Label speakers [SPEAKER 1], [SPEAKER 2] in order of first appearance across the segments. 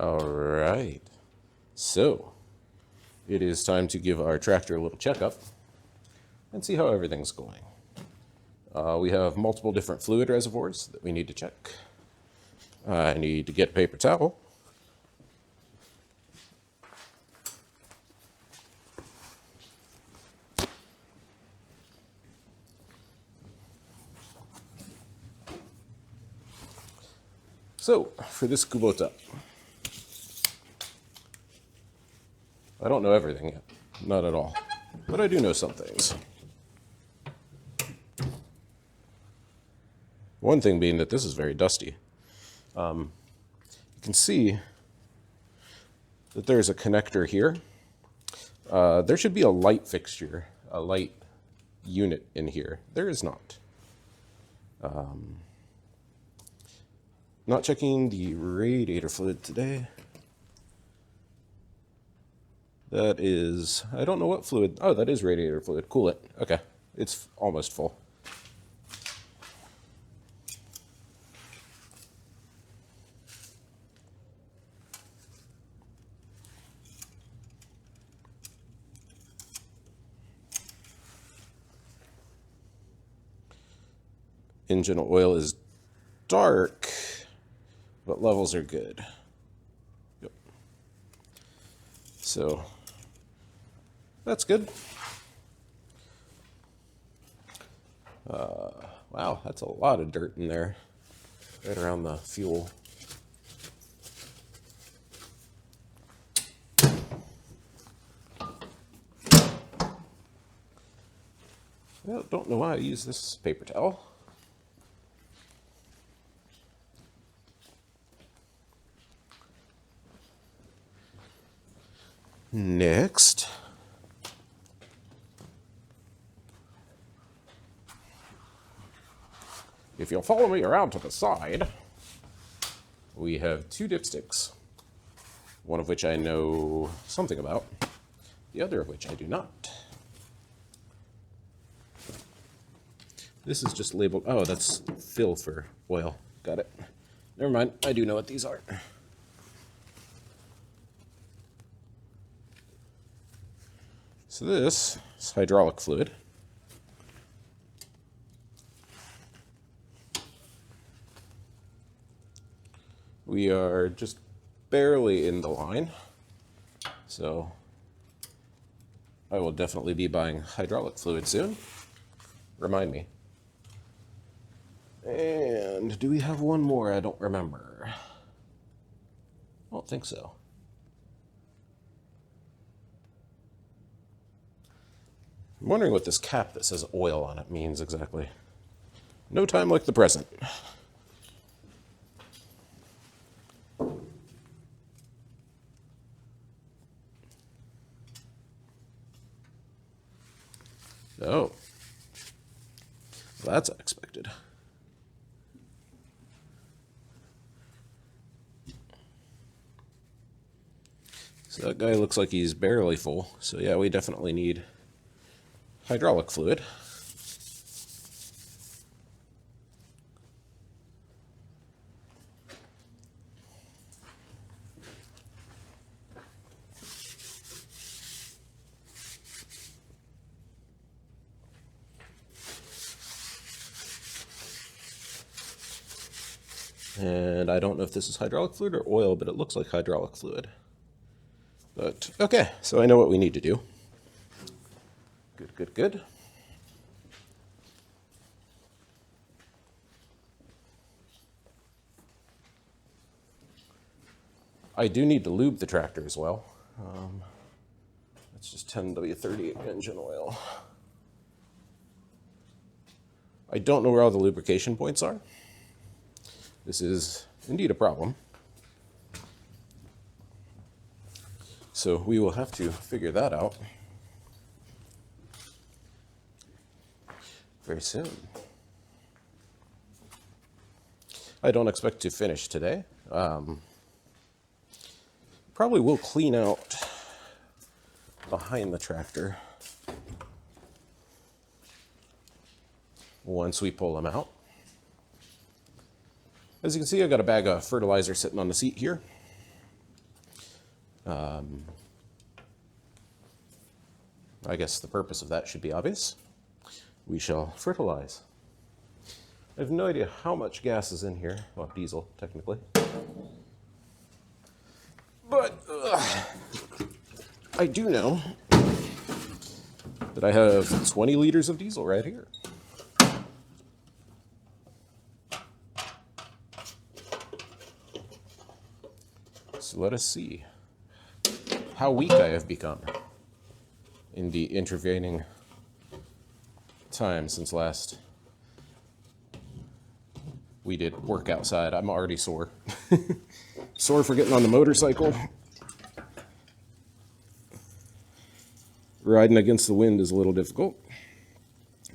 [SPEAKER 1] All right. So, it is time to give our tractor a little checkup and see how everything's going. We have multiple different fluid reservoirs that we need to check. I need to get a paper towel. So, for this Kubota, I don't know everything yet. Not at all. But I do know some things. One thing being that this is very dusty. You can see that there's a connector here. There should be a light fixture, a light unit in here. There is not. Not checking the radiator fluid today. That is, I don't know what fluid. Oh, that is radiator fluid. Coolant. Okay, it's almost full. Engine oil is dark, but levels are good. Yep. So that's good. Wow, that's a lot of dirt in there, right around the fuel. Well, don't know why I use this paper towel. Next, if you'll follow me around to the side, we have two dipsticks, one of which I know something about, the other of which I do not. This is just labeled, oh, that's fill for oil. Got it. Never mind, I do know what these are. So this is hydraulic fluid. We are just barely in the line, so I will definitely be buying hydraulic fluid soon. Remind me. And do we have one more? I don't remember. I don't think so. I'm wondering what this cap that says oil on it means exactly. No time like the present. Oh. That's unexpected. So that guy looks like he's barely full. So yeah, we definitely need hydraulic fluid. And I don't know if this is hydraulic fluid or oil, but it looks like hydraulic fluid. But okay, so I know what we need to do. Good, good, good. I do need to lube the tractor as well. That's just 10W30 engine oil. I don't know where all the lubrication points are. This is indeed a problem. So we will have to figure that out very soon. I don't expect to finish today. Probably will clean out behind the tractor once we pull them out. As you can see, I got a bag of fertilizer sitting on the seat here. I guess the purpose of that should be obvious. We shall fertilize. I have no idea how much gas is in here. Well, diesel, technically. But I do know that I have 20 liters of diesel right here. So let us see how weak I have become in the intervening time since last we did work outside. I'm already sore. Sore for getting on the motorcycle. Riding against the wind is a little difficult.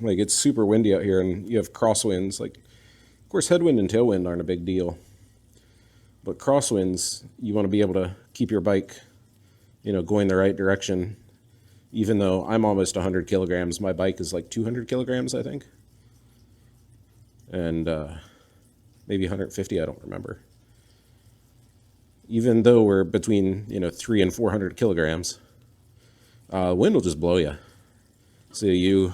[SPEAKER 1] Like, it's super windy out here, and you have crosswinds. Like, of course, headwind and tailwind aren't a big deal. But crosswinds, you want to be able to keep your bike, going the right direction. Even though I'm almost 100 kilograms, my bike is like 200 kilograms, I think. And maybe 150, I don't remember. Even though we're between, 300 and 400 kilograms, wind will just blow you. So you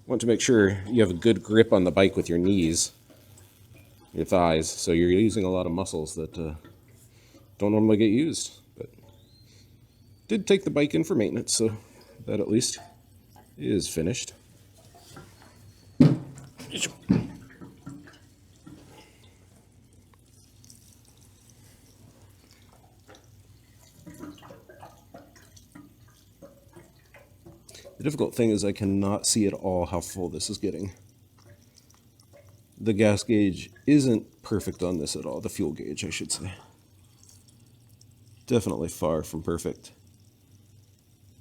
[SPEAKER 1] want to make sure you have a good grip on the bike with your knees, your thighs, so you're using a lot of muscles that don't normally get used. But did take the bike in for maintenance, so that at least is finished. The difficult thing is I cannot see at all how full this is getting. The gas gauge isn't perfect on this at all. The fuel gauge, I should say. Definitely far from perfect.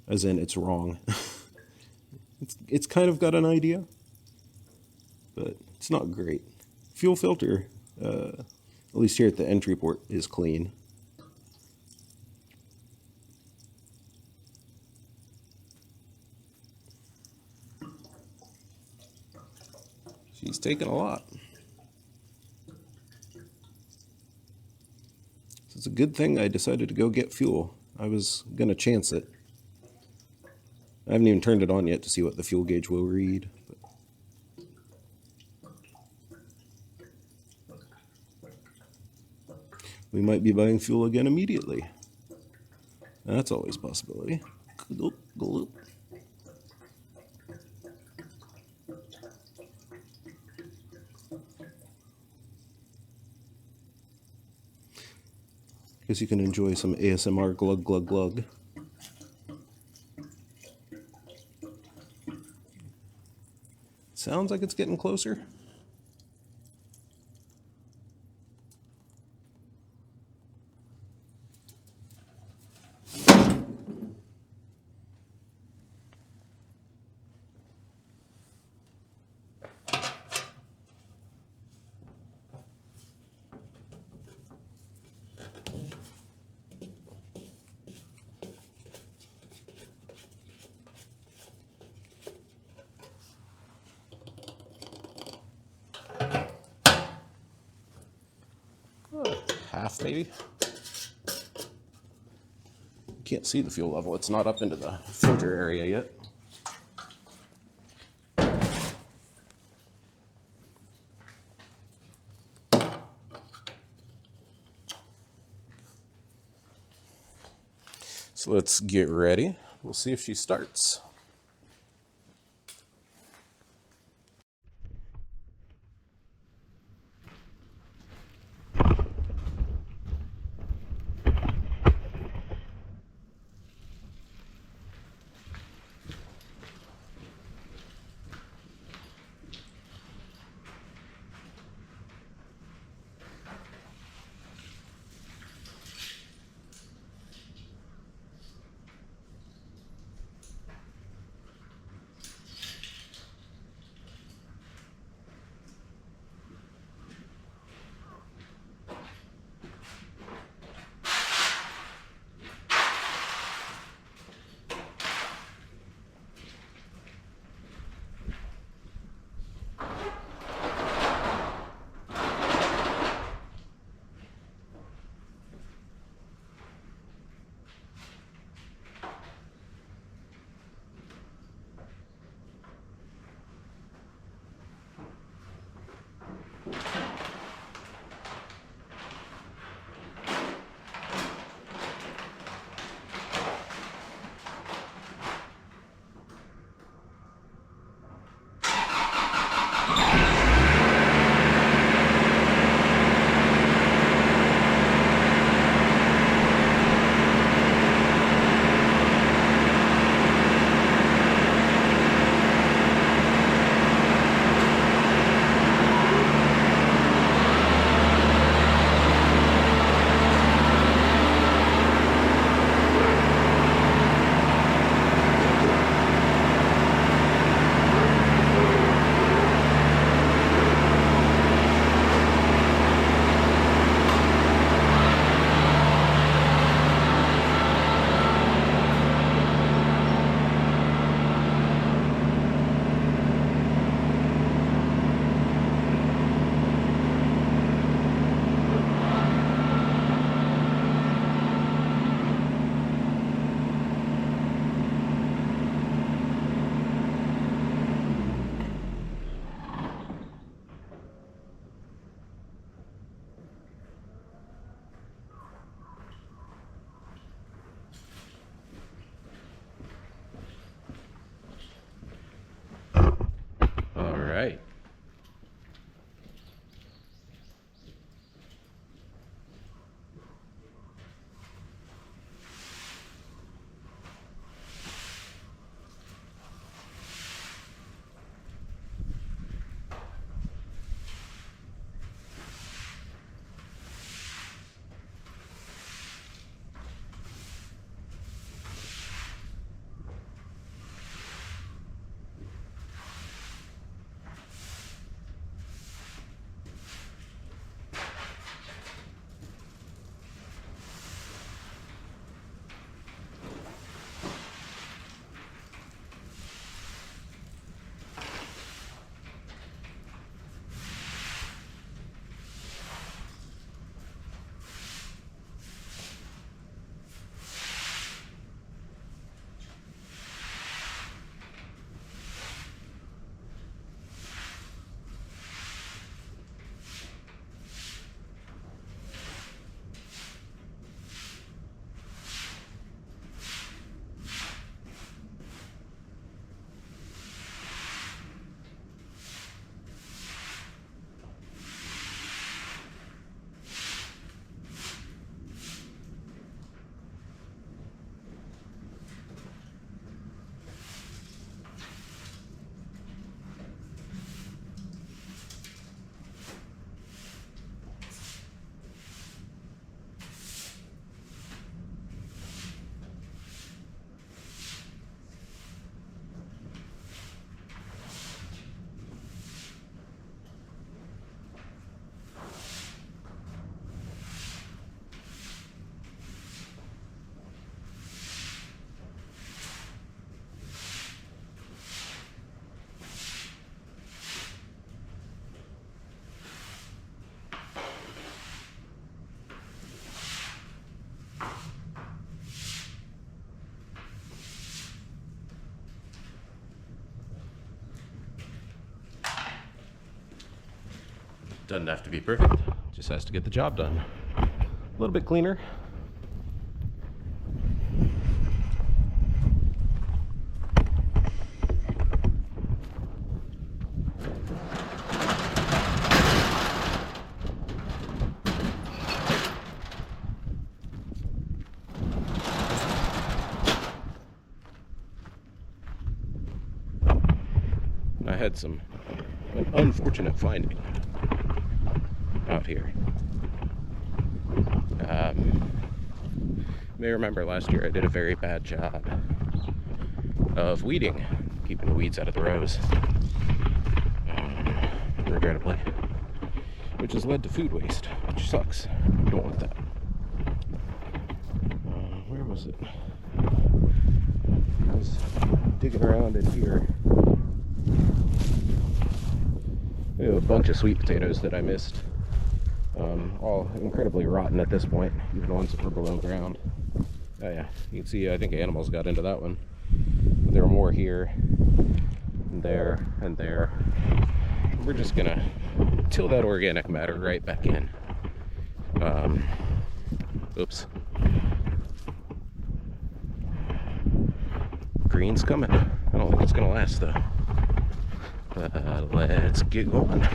[SPEAKER 1] As in, it's wrong. It's kind of got an idea, but it's not great. Fuel filter, at least here at the entry port, is clean. She's taking a lot. So it's a good thing I decided to go get fuel. I was going to chance it. I haven't even turned it on yet to see what the fuel gauge will read. We might be buying fuel again immediately. That's always a possibility. Guess you can enjoy some ASMR glug glug glug. Sounds like it's getting closer. Half, maybe. Can't see the fuel level. It's not up into the filter area yet. So let's get ready. We'll see if she starts. Doesn't have to be perfect, just has to get the job done. A little bit cleaner. I had an unfortunate finding out here. You may remember last year I did a very bad job of weeding, keeping the weeds out of the rows, regrettably, which has led to food waste, which sucks. You don't want that. Where was it? I was digging around in here. We have a bunch of sweet potatoes that I missed. All incredibly rotten at this point, even the ones that were below ground. Oh yeah, you can see I think animals got into that one. There are more here, and there, and there. We're just gonna till that organic matter right back in. Oops. Green's coming. I don't think it's gonna last though. Let's get going.